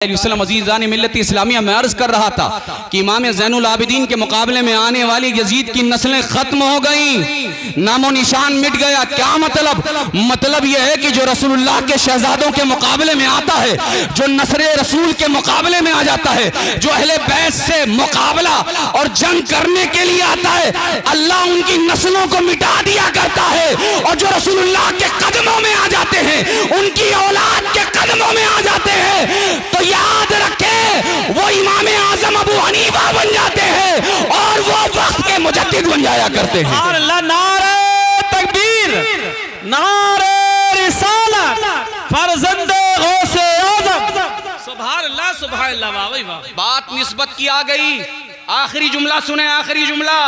अज़ीज़ान मिल्लत इस्लामिया में अर्ज कर रहा था कि इमाम ज़ैनुल आबिदीन के मुकाबले में आने वाली यजीद की नस्लें खत्म हो गई, नामो निशान मिट गया। क्या मतलब यह है कि जो रसूलुल्लाह के शहजादों के मुकाबले में आता है, जो नस्र रसूल के मुकाबले में आ जाता है, जो अहले बैत से मुकाबला और जंग करने के लिए आता है, अल्लाह उनकी नस्लों को मिटा दिया करता है। और जो रसूलुल्लाह के कदमों में आ जाते हैं, उनकी औलाद के कदमों में आ जाते हैं, तो याद रखें वो इमाम आजम अबू हनीफा बन जाते हैं और वो वक्त के मुजद्दिद बन जाया करते हैं। नारे तकबीर, नारे रिसालत, फर्जंदे गौसे आज़म। सुभान अल्लाह, सुभान अल्लाह, वाह भाई वाह। बात निस्बत की आ गई। आखिरी जुमला सुने, आखिरी जुमला।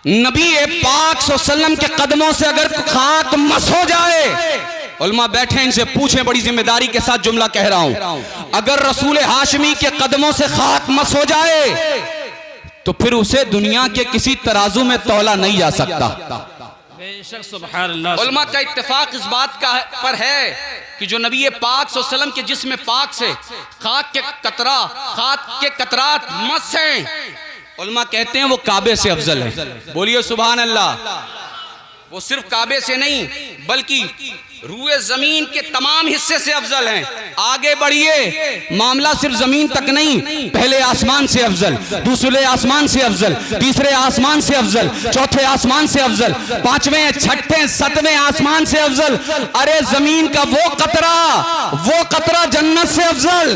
नबी पाक सल्लल्लाहु अलैहि वसल्लम के कदमों से अगर खाक मस हो जाए, उलमा बैठे इनसे पूछें, बड़ी जिम्मेदारी के साथ जुमला कह रहा हूं, अगर रसूल हाशमी के कदमों से खाक मस हो जाए तो फिर उसे दुनिया के किसी तराजू में तौला नहीं जा सकता। बेशक सुभान अल्लाह। उलमा का इत्तेफाक इस बात का पर है कि जो नबी पाक सल्लल्लाहु अलैहि वसल्लम के जिस्म पाक से खाक के कतरात मस हैं, उलमा कहते हैं वो काबे से अफजल है। बोलिए सुभान अल्लाह। वो सिर्फ काबे से नहीं बल्कि रूए जमीन के तमाम हिस्से से अफजल हैं। आगे बढ़िए, मामला सिर्फ जमीन तक नहीं, पहले आसमान से अफजल, दूसरे आसमान से अफजल, तीसरे आसमान से अफजल, चौथे आसमान से अफजल, पांचवें, छठे, सातवें आसमान से अफजल। अरे जमीन का वो कतरा जन्नत से अफजल।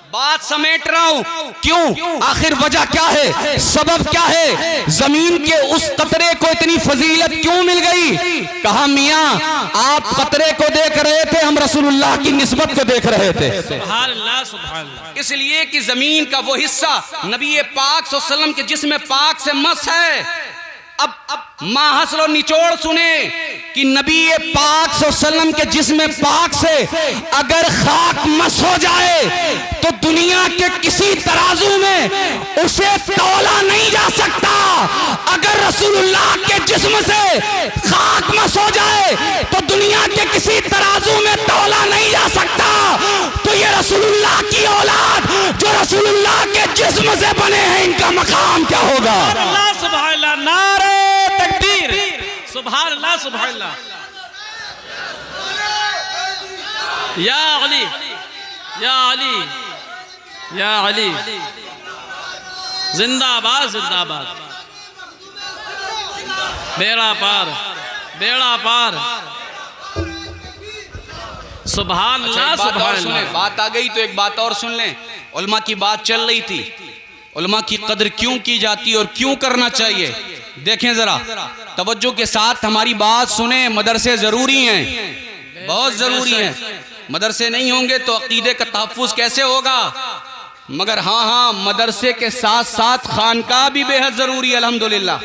बात समेट रहा हूं, क्यों, आखिर वजह क्या है, सबब क्या है, जमीन के उस कतरे को इतनी फजीलत क्यों मिल गई? कहा मियां आप कतरे को देख रहे थे, हम रसूलुल्लाह की निस्बत को देख रहे थे। सुभान अल्लाह, सुभान अल्लाह। इसलिए कि जमीन का वो हिस्सा नबी पाक सल्लल्लाहु अलैहि वसल्लम के जिस्म पाक से मस है। अब माहसर और निचोड़ सुने कि नबी पाक सल्लल्लाहु अलैहि वसल्लम के जिस्म पाक से अगर खाक मस हो जाए तो दुनिया के किसी तराजू में उसे तौला नहीं जा सकता। अगर रसूलुल्लाह के जिस्म से खाक मस हो जाए तो दुनिया के किसी तराजू में तौला नहीं जा सकता। तो ये रसूलुल्लाह की औलाद जो रसूलुल्लाह के जिस्म से बने हैं, इनका मकाम क्या होगा? सुभान अल्लाह, नारे तकबीर, सुभान अल्लाह, सुभान अल्लाह। या अली, या अली, या अली, जिंदाबाद, जिंदाबाद। बेड़ा पार, बेड़ा पार। सुभान अल्लाह, सुभान अल्लाह। बात आ गई तो एक बात और सुन लें। उलमा की बात चल रही थी, उलमा की कदर क्यों की जाती है और क्यों करना चाहिए। देखें जरा तवज्जो के साथ हमारी बात सुने। मदरसे जरूरी हैं, बहुत जरूरी हैं। मदरसे नहीं होंगे तो अकीदे का तहफ़्फ़ुज़ कैसे होगा? मगर हाँ, मदरसे के साथ साथ खानका भी बेहद जरूरी है। अल्हम्दुलिल्लाह।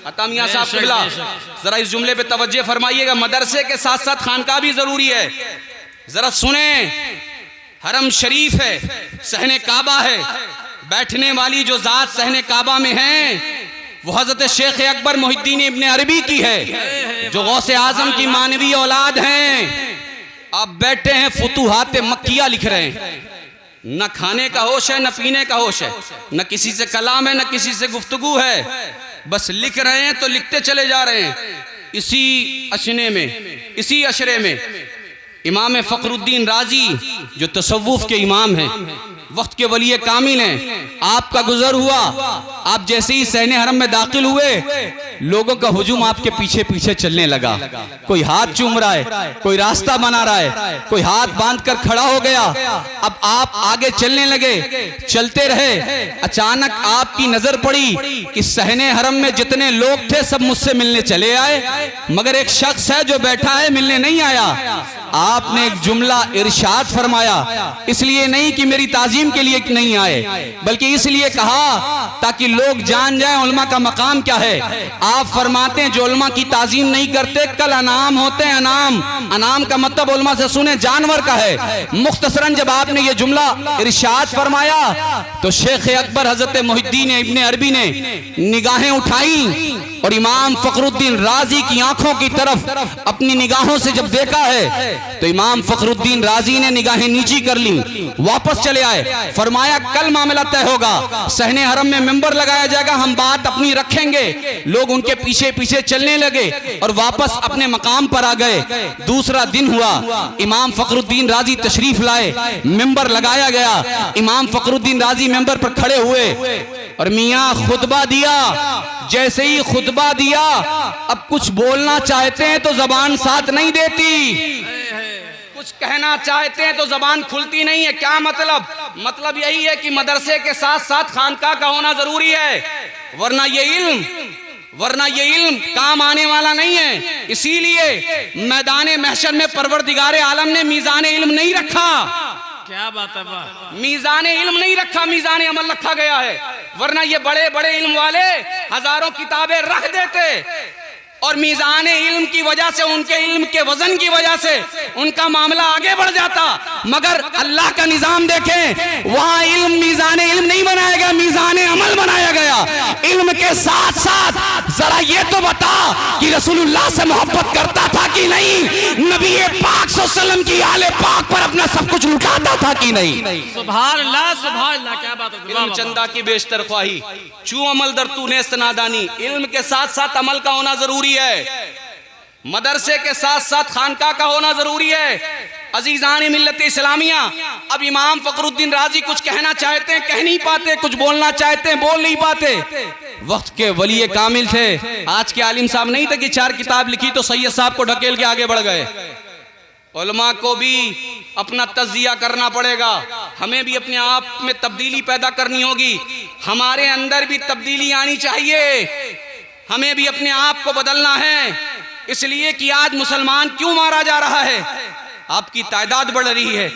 अता मियां साहब क़िबला, जरा इस जुमले पे तवज्जो फरमाइएगा। मदरसे के साथ साथ खानका भी जरूरी है। जरा सुने, हरम शरीफ है, सहने काबा है, बैठने वाली जो जात सहने काबा में है वो हजरत शेख अकबर मोहिद्दीन इब्ने अरबी की है, जो गौसे आजम की मानवी औलाद हैं। आप बैठे हैं, फुतूहात मक्किया लिख रहे हैं। न खाने का होश है, न पीने का होश है, न किसी से कलाम है, न किसी से गुफ्तगू है, बस लिख रहे हैं तो लिखते चले जा रहे हैं। इसी अशरे में इमाम फ़खरुद्दीन राजी जो तसव्वुफ़ के इमाम हैं, वक्त के वली कामिल हैं, आपका गुजर हुआ। आप जैसे ही सहने हरम में दाखिल हुए, लोगों का हुजूम आपके पीछे पीछे चलने लगा। कोई हाथ चूम रहा है, कोई रास्ता बना रहा है, कोई हाथ बांधकर खड़ा हो गया। अब आप आगे चलने लगे, चलते रहे। अचानक आपकी नजर पड़ी कि सहने हरम में जितने लोग थे सब मुझसे मिलने चले आए, मगर एक शख्स है जो बैठा है, मिलने नहीं आया। आपने एक जुमला इरशाद फरमाया, इसलिए नहीं कि मेरी ताजीम के लिए नहीं आए, बल्कि इसलिए कहा ताकि लोग जान जाएं उलमा का मकाम क्या है। आप फरमाते हैं जो उलमा की ताजीम नहीं करते कल अनाम होते हैं। अनाम का मतलब उलमा से सुने जानवर का है। मुख्तसरन जब आपने ये जुमला इरशाद फरमाया तो शेख अकबर हजरत मोहिद्दीन इब्ने अरबी ने निगाहें उठाई और इमाम फखरुद्दीन राजी की आंखों की तरफ अपनी निगाहों से जब देखा है तो इमाम फखरुद्दीन राजी ने निगाहें नीची कर ली, वापस चले आए। फरमाया कल मामला तय होगा, सहने हरम में मेंबर लगाया जाएगा, हम बात अपनी रखेंगे। लोग उनके पीछे पीछे चलने लगे और वापस अपने मकाम पर आ गए। दूसरा दिन हुआ, इमाम फखरुद्दीन राजी तशरीफ लाए, मेंबर लगाया गया। इमाम फखरुद्दीन राजी मेंबर पर खड़े हुए और मियां खुतबा दिया। जैसे ही खुतबा दिया, अब कुछ बोलना चाहते हैं तो जबान साथ नहीं देती, कुछ कहना चाहते हैं तो जबान खुलती नहीं है। क्या मतलब? मतलब यही है कि मदरसे के साथ साथ खानकाह का होना जरूरी है, वरना ये इल्म काम आने वाला नहीं है। इसीलिए मैदान महशर में परवरदिगार आलम ने मीज़ान इल्म नहीं रखा। क्या बात है? मीज़ान इल्म नहीं रखा, मीज़ान अमल रखा गया है। वरना ये बड़े बड़े इल्म वाले हजारों किताबें रख देते और मीज़ान इल्म की वजह से, उनके इल्म के वजन की वजह से उनका मामला आगे बढ़ जाता। मगर अल्लाह का निजाम देखें, वहां इल्म मीज़ान इल्म नहीं बनाया गया, मीज़ान अमल बनाया गया। इल्म के साथ साथ जरा ये तो बता कि रसूलुल्लाह से मोहब्बत करता था कि नहीं? नबी पाक सल्लल्लाहु अलैहि वसल्लम की आले पाक पर अपना सब कुछ लुटाता था कि नहीं? सुभान अल्लाह, सुभान अल्लाह। क्या बात है? इल्म चंदा की बेशतर ख्वाही, चू अमल दर तू नेस्त नादानी। इल्म के साथ साथ अमल का होना जरूरी है, मदरसे के साथ साथ खानकाह का होना जरूरी है। अजीजान मिल्लत इस्लामिया, अब इमाम फखरुद्दीन राजी कुछ कहना चाहते हैं, कह नहीं पाते, कुछ बोलना चाहते हैं, बोल नहीं पाते। वक्त के वली कामिल थे, आज के आलिम साहब नहीं थे कि 4 किताब लिखी तो सैयद साहब को ढकेल के आगे बढ़ गए। उलमा को भी अपना तज़किया करना पड़ेगा, हमें भी अपने आप में तब्दीली पैदा करनी होगी, हमारे अंदर भी तब्दीली आनी चाहिए, हमें भी अपने आप को बदलना है। इसलिए कि आज मुसलमान क्यों मारा जा रहा है? आपकी तादाद बढ़ रही है,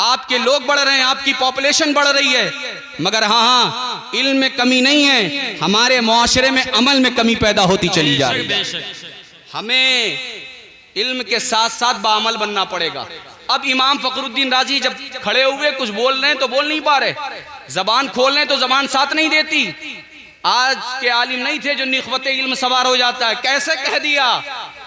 आपके लोग बढ़ रहे हैं, आपकी पॉपुलेशन बढ़ रही है, मगर हाँ इल्म में कमी नहीं है, हमारे मुआशरे में अमल में कमी पैदा होती चली जा रही है। हमें इल्म के साथ साथ बाअमल बनना पड़ेगा। अब इमाम फखरुद्दीन राजी जब खड़े हुए कुछ बोल रहे हैं तो बोल नहीं पा रहे, जबान खोल रहे हैं तो जबान साथ नहीं देती। आज के आलिम नहीं थे जो निख्वत इल्म सवार हो जाता है, कैसे कह दिया?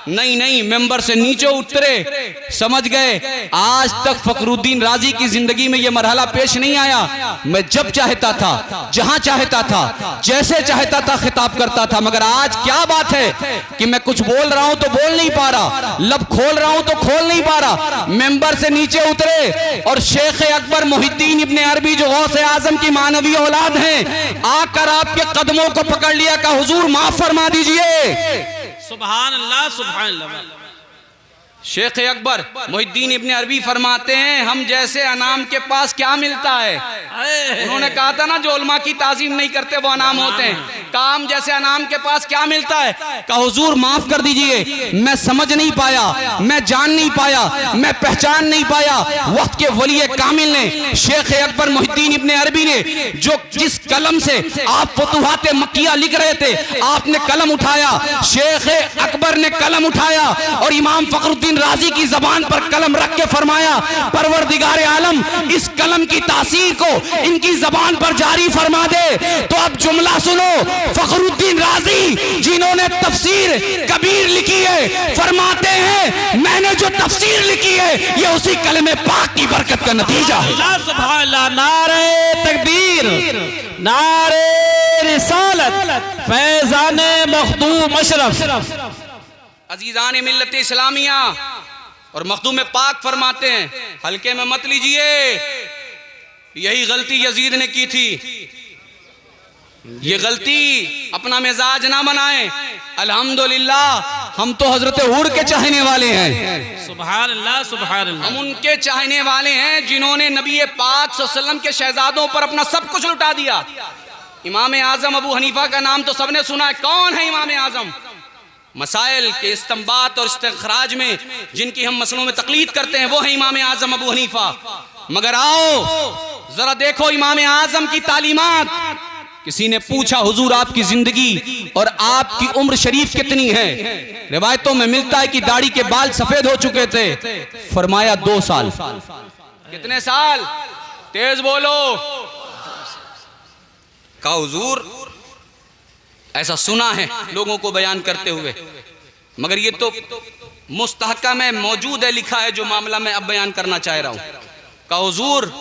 नहीं, मेंबर से नीचे उतरे, समझ गए आज तक फखरुद्दीन राजी की जिंदगी में यह मरहला पेश नहीं आया। मैं जब चाहता था, जहां चाहता था, जैसे चाहता था खिताब करता था, मगर आज क्या बात है कि मैं कुछ बोल रहा हूं तो बोल नहीं पा रहा, लब खोल रहा हूं तो खोल नहीं पा रहा। मेंबर से नीचे उतरे और शेख अकबर मोहिद्दीन इब्ने अरबी जो गौसे आजम की मानवी औलाद हैं, आकर आपके कदमों को पकड़ लिया, का हुजूर माफ फरमा दीजिए। सुभान अल्लाह, सुभान अल्लाह। शेख अकबर मोहिद्दीन इब्ने अरबी फरमाते हैं, हम जैसे अनाम के पास क्या मिलता है? उन्होंने कहा था ना, जो उलमा की ताजीम नहीं करते वो अनाम होते हैं। काम जैसे अनाम के पास क्या मिलता है? का हुजूर माफ कर दीजिए, मैं समझ नहीं पाया, मैं जान नहीं पाया, मैं पहचान नहीं पाया। वक्त के वली कामिल ने, शेख अकबर मोहिद्दीन इब्ने अरबी ने, जो जिस कलम से आप फतुहात मक्किया लिख रहे थे, आपने कलम उठाया, शेख अकबर ने कलम उठाया और इमाम फखरुद्दीन राजी की जबान पर कलम रख के फरमाया, परवरदिगार आलम इस कलम की तासीर को इनकी जबान पर जारी फरमा दे। तो अब जुमला सुनो, फखरुद्दीन राजी जिन्होंने तफसीर कबीर लिखी है, फरमाते हैं मैंने जो तफसीर लिखी है ये उसी कलमे पाक की बरकत का नतीजा है। सुभान अल्लाह, नारे तकबीर, नारे रिसालत, फैज़ाने मखदूम अशरफ। अजीजान मिल्लत इस्लामिया और मखदूम पाक फरमाते हैं, हल्के में मत लीजिए, यही गलती यजीद ने की थी, ये गलती अपना मिजाज ना बनाएं। अल्हम्दुलिल्लाह हम तो हजरत हूर के चाहने वाले हैं। सुभान अल्लाह, सुभान अल्लाह। हम उनके चाहने वाले हैं जिन्होंने नबी पाक सल्लल्लाहु अलैहि वसल्लम के शहजादों पर अपना सब कुछ लुटा दिया। इमाम आजम अबू हनीफा का नाम तो सबने सुना है, कौन है इमाम आजम? मसाइल के इस्तिंबात और इस्तिखराज में जिनकी हम मसलों में तकलीद करते हैं वो है इमाम आजम अबू हनीफा। मगर आओ जरा देखो इमाम आजम की तालीमात। किसी ने पूछा, हुजूर आपकी जिंदगी और आपकी उम्र शरीफ कितनी है? रिवायतों में मिलता है कि दाढ़ी के बाल सफेद हो चुके थे। फरमाया 2 साल। कितने साल? तेज बोलो। कहा हुजूर ऐसा सुना है लोगों को बयान करते हुए, मगर ये तो मुस्तहका में मौजूद है, लिखा है जो मामला मैं अब बयान करना चाह रहा हूँ। का हुजूर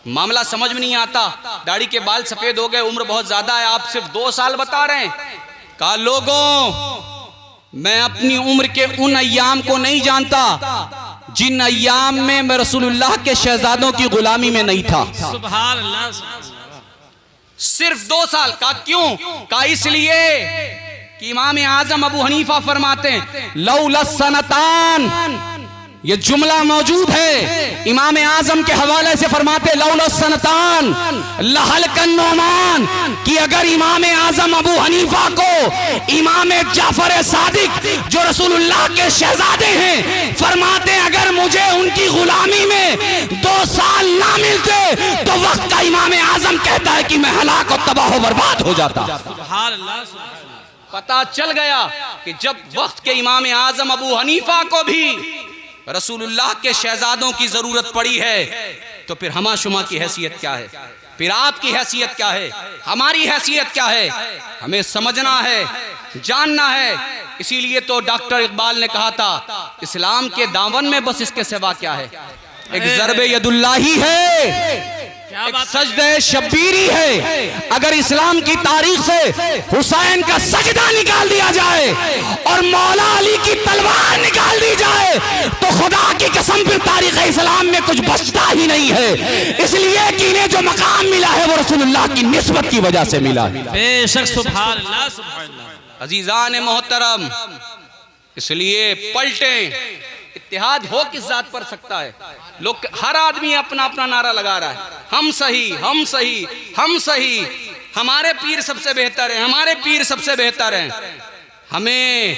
मामला समझ में नहीं आता, दाढ़ी के बाल सफेद हो गए, उम्र बहुत ज्यादा है, आप सिर्फ 2 साल बता रहे हैं। कहा लोगों, मैं अपनी उम्र के उन अय्याम को नहीं जानता जिन अय्याम में मैं रसूलुल्लाह के शहजादों की गुलामी में नहीं था। सुभान अल्लाह। सिर्फ 2 साल। का क्यों? का इसलिए कि इमाम आजम अबू हनीफा फरमाते हैं लौला सनतान, ये जुमला मौजूद है इमाम आजम के हवाले से, फरमाते लौला सनतान लहलकन नौमान, कि अगर इमाम आजम अबू हनीफा को इमाम जाफर सादिक जो रसूलुल्लाह के शहजादे हैं, फरमाते अगर मुझे उनकी गुलामी में 2 साल ना मिलते तो वक्त का इमाम आजम कहता है कि मैं हलाक और तबाह बर्बाद हो जाता। सुभान अल्लाह। पता चल गया कि जब वक्त के इमाम आजम अबू हनीफा को भी रसूलुल्लाह के शहजादों की जरूरत पड़ी है, तो फिर हमा शुमा की हैसियत क्या है, फिर आपकी हैसियत क्या है, हमारी हैसियत क्या है, हमें समझना है, जानना है। इसीलिए तो डॉक्टर इकबाल ने कहा था इस्लाम के दामन में बस इसके सिवा क्या है। एक ज़रबे यदुल्लाही है, एक सजदे शब्बीरी है। अगर इस्लाम की तारीख से हुसैन का सजदा निकाल दिया जाए और मौला अली की तलवार निकाल दी जाए तो खुदा की कसम फिर तारीख इस्लाम में कुछ बचता ही नहीं है। इसलिए कि इन्हें जो मकाम मिला है वो रसूलुल्लाह की निस्बत की वजह से मिला है। बेशक। सुभान अल्लाह। सुभान अल्लाह। अजीजान मोहतरम, इसलिए पलटें। इत्तेहाद हो किस जात पर सकता है? लोग, हर आदमी अपना अपना नारा लगा रहा है, हम सही, हम सही, हम सही, हमारे पीर सबसे बेहतर हैं, हमारे पीर सबसे बेहतर हैं। हमें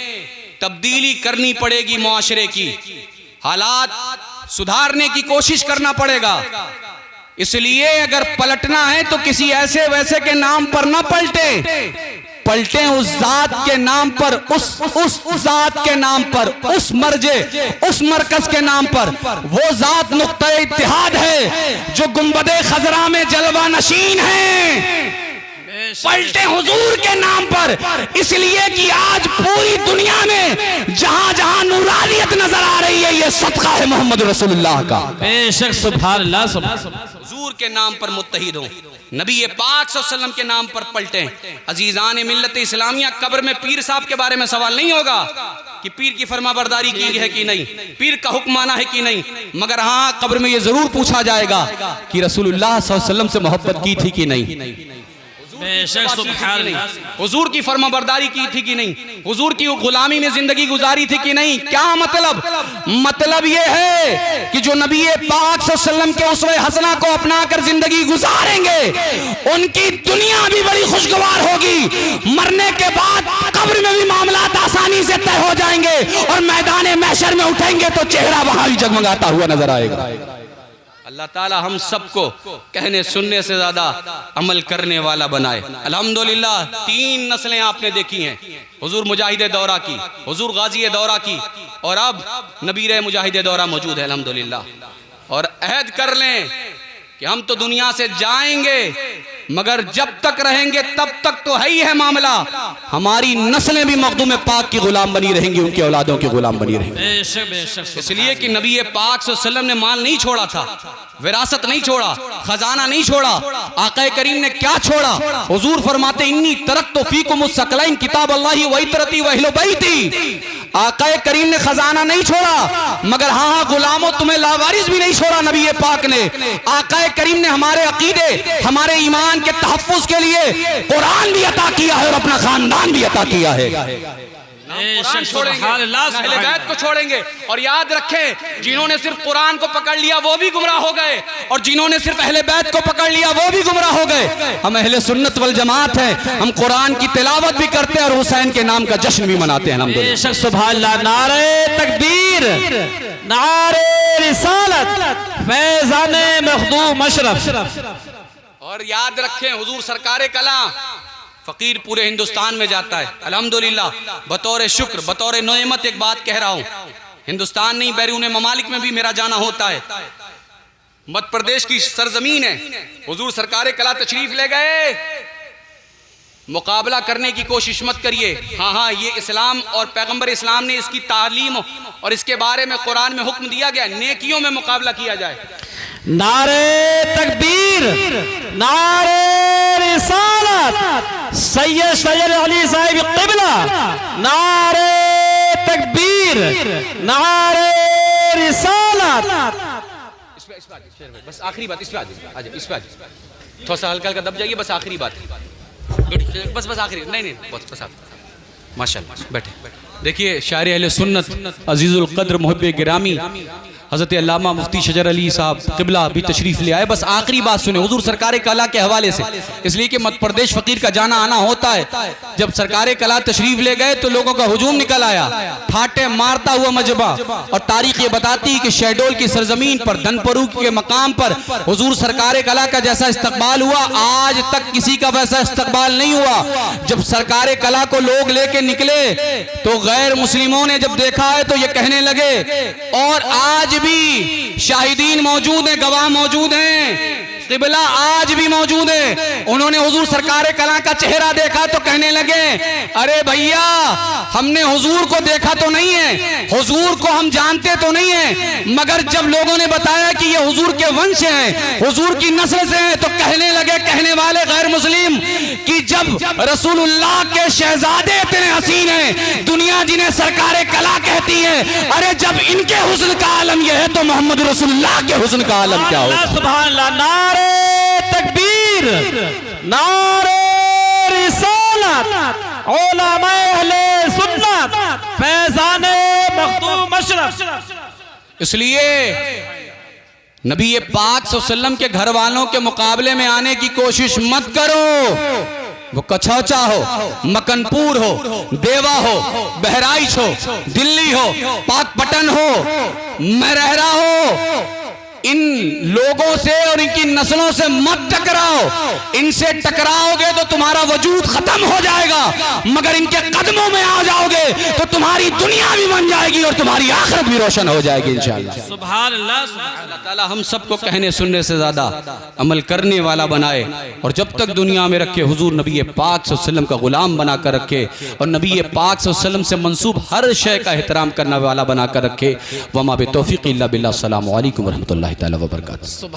तब्दीली करनी पड़ेगी, मुआशरे की हालात सुधारने की कोशिश करना पड़ेगा। इसलिए अगर पलटना है तो किसी ऐसे वैसे के नाम पर ना पलटे उस जात के नाम पर, उस जात के नाम पर, उस मर्जे, उस मरकज के नाम पर। वो जात नुक्ता इत्तिहाद है जो गुंबदे खजरा में जलवा नशीन है। पलटे हुजूर के नाम पर, इसलिए कि आज पूरी दुनिया में जहां जहां नूरानियत नजर आ रही है, ये सदका है मोहम्मद रसूलुल्लाह का। बेशक। सुभान अल्लाह। हुजूर के नाम पर मुत्तहिद हो, नबी पाक सल्लल्लाहु अलैहि वसल्लम के नाम पर पलटे। अजीजान मिल्लत इस्लामिया, कब्र में पीर साहब के बारे में सवाल नहीं होगा कि पीर की फरमाबरदारी की है कि नहीं, पीर का हुक्म माना है कि नहीं, मगर हाँ कब्र में ये जरूर पूछा जाएगा कि रसूलुल्लाह सल्लल्लाहु अलैहि वसल्लम से मोहब्बत की थी कि नहीं, बेशक। सुभान अल्लाह। हुजूर की फरमाबरदारी की थी कि नहीं, हुजूर की गुलामी में जिंदगी गुजारी थी कि नहीं। क्या मतलब? मतलब ये है कि जो नबी पाक सल्लल्लाहु अलैहि वसल्लम के उसवे हसना को अपनाकर जिंदगी गुजारेंगे, उनकी दुनिया भी बड़ी खुशगवार होगी। मरने के बाद कब्र में भी मामलात आसानी से तय हो जाएंगे और मैदान महशर में उठेंगे तो चेहरा वहां भी जगमगाता हुआ नजर आएगा। अल्लाह ताला हम सबको कहने सुनने से ज्यादा अमल करने वाला बनाए। अल्हम्दुलिल्लाह 3 नस्लें आपने देखी हैं, हुजूर मुजाहिद दौरा की, हुजूर गाजी दौरा की, और अब नबीर मुजाहिद दौरा मौजूद है अल्हम्दुलिल्लाह। और अहद कर लें कि हम तो दुनिया से जाएंगे, मगर जब तक रहेंगे तब तक तो है ही है मामला, हमारी नस्लें भी मखदूम पाक की गुलाम बनी रहेंगी, उनकी औलादों की गुलाम बनी रहेंगी। इसलिए कि नबी पाक सल्लल्लाहु अलैहि वसल्लम ने माल नहीं छोड़ा था, विरासत नहीं छोड़ा, खजाना नहीं छोड़ा। आका करीम ने क्या छोड़ा? हुजूर फरमाते इन्नी तरक्तु फीकुम सकलैन किताब अल्लाह व इतरती व अहले बैती। आका करीम ने खजाना नहीं छोड़ा, मगर हाँ गुलामों तुम्हें लावारिस भी नहीं छोड़ा नबी पाक ने। आका करीम ने हमारे अकीदे, हमारे ईमान के तहफ्फुज़ के लिए कुरान भी अता किया है और अपना खानदान भी अता किया है। कुरान छोड़ेंगे, अहले बैत को छोड़ेंगे। और याद रखें, जिन्होंने सिर्फ कुरान को पकड़ लिया वो भी गुमराह हो गए, और जिन्होंने सिर्फ अहले बैत को पकड़ लिया वो भी गुमराह हो गए। हम अहले सुन्नत वल जमात हैं, हम कुरान की तिलावत भी करते हैं और हुसैन के नाम का जश्न भी मनाते हैं अल्हम्दुलिल्लाह। सुभान अल्लाह। नारे तकबीर, नारे रिसालत, फैज़ाने मखदूम अशरफ। और याद रखें, हुजूर सरकारे कलाम फकीर पूरे हिंदुस्तान में जाता है अल्हम्दुलिल्लाह। बतौर शुक्र, बतौर नेमत एक बात कह रहा हूँ, हिंदुस्तान नहीं बैरून ममालिक में भी मेरा जाना होता है। मध्य प्रदेश की सरजमीन है, हुजूर सरकारे कला तशरीफ ले गए, मुकाबला करने की कोशिश मत करिए। हाँ, ये इस्लाम और पैगंबर इस्लाम ने इसकी तालीम और इसके बारे में कुरान में हुक्म दिया गया, नेकियों में मुकाबला किया जाए। नारे तकबीर, नारे रिसालत, सैयद सैयद अली साहिब क़िबला, नारे तकबीर, नारे रिसालत। बस आखिरी बात, इस पे आ जाइए, इस पे आ जाइए, थोड़ा सा हल्का हल्का दब जाइए, बस आखिरी बात, बस आखिरी, नहीं बस माशाअल्लाह, बैठे। देखिए शायर अहले सुन्नत अजीजुल कद्र मुहब्बे गिरामी हज़रत अल्लामा मुफ्ती शजर अली साहब क़िबला भी तशरीफ़ ले आए। बस आखिरी बात सुने हुज़ूर सरकार कला के हवाले से, इसलिए कि मध्य प्रदेश फ़कीर का जाना आना होता है। जब सरकार कला तशरीफ़ ले गए तो लोगों का हुजूम निकल आया, ठाटे मारता हुआ मजबा, और तारीख़ ये बताती कि शहडोल की सरजमीन पर धनपरू के मकाम पर हुजूर सरकार कला का जैसा इस्तकबाल हुआ, आज तक किसी का वैसा इस्तकबाल नहीं हुआ। जब सरकार कला को लोग लेके निकले तो गैर मुस्लिमों ने जब देखा है तो ये कहने लगे, और आज भी शाहिदीन मौजूद हैं, गवाह मौजूद हैं, क़िबला आज भी मौजूद है। उन्होंने हुजूर सरकार कला का चेहरा देखा तो कहने लगे, अरे भैया हमने हुजूर को देखा तो नहीं है, हुजूर को हम जानते तो नहीं है, मगर जब लोगों ने बताया कि ये हुजूर के वंश हैं, हुजूर की नस्ल से हैं, तो कहने लगे कहने वाले गैर मुस्लिम कि जब रसूलुल्लाह के शहजादे इतने हसीन हैं, दुनिया जिन्हें सरकार कला कहती है, अरे जब इनके हुस्न का आलम यह है तो मोहम्मद रसूलुल्लाह के हुस्न का आलम क्या होगा। सुभान अल्लाह, नारे तकबीर, नारे रिसालत, उलमाए अहले सुन्नत, फैज़ाने मखदूम अशरफ। इसलिए नबी पाक सल्लल्लाहु अलैहि वसल्लम के घर वालों के मुकाबले में आने की कोशिश मत करो। वो कछौचा हो, मकनपुर हो, देवा हो, बहराइच हो, दिल्ली हो, पाकपटन हो, महरहरा हो, इन लोगों से और इनकी नस्लों से मत टकराओ। इनसे टकराओगे तो तुम्हारा वजूद खत्म हो जाएगा, मगर इनके कदमों में आ जाओगे तो तुम्हारी दुनिया भी बन जाएगी और तुम्हारी आखिरत भी रोशन हो जाएगी इंशाअल्लाह। सुभान अल्लाह। अल्लाह ताला हम सबको कहने सुनने से ज्यादा अमल करने वाला बनाए, और जब तक दुनिया में रखे हुजूर नबी पाक सल्लल्लाहु अलैहि वसल्लम का गुलाम बना कर रखे, और नबी पाक सल्लल्लाहु अलैहि वसल्लम से मंसूब हर शय का एहतराम करने वाला बना कर रखे। वमा बितौफीक़ इल्ला बिल्लाह। अस्सलामु अलैकुम व रहमतुल्लाहि तआला व बरकातुहू।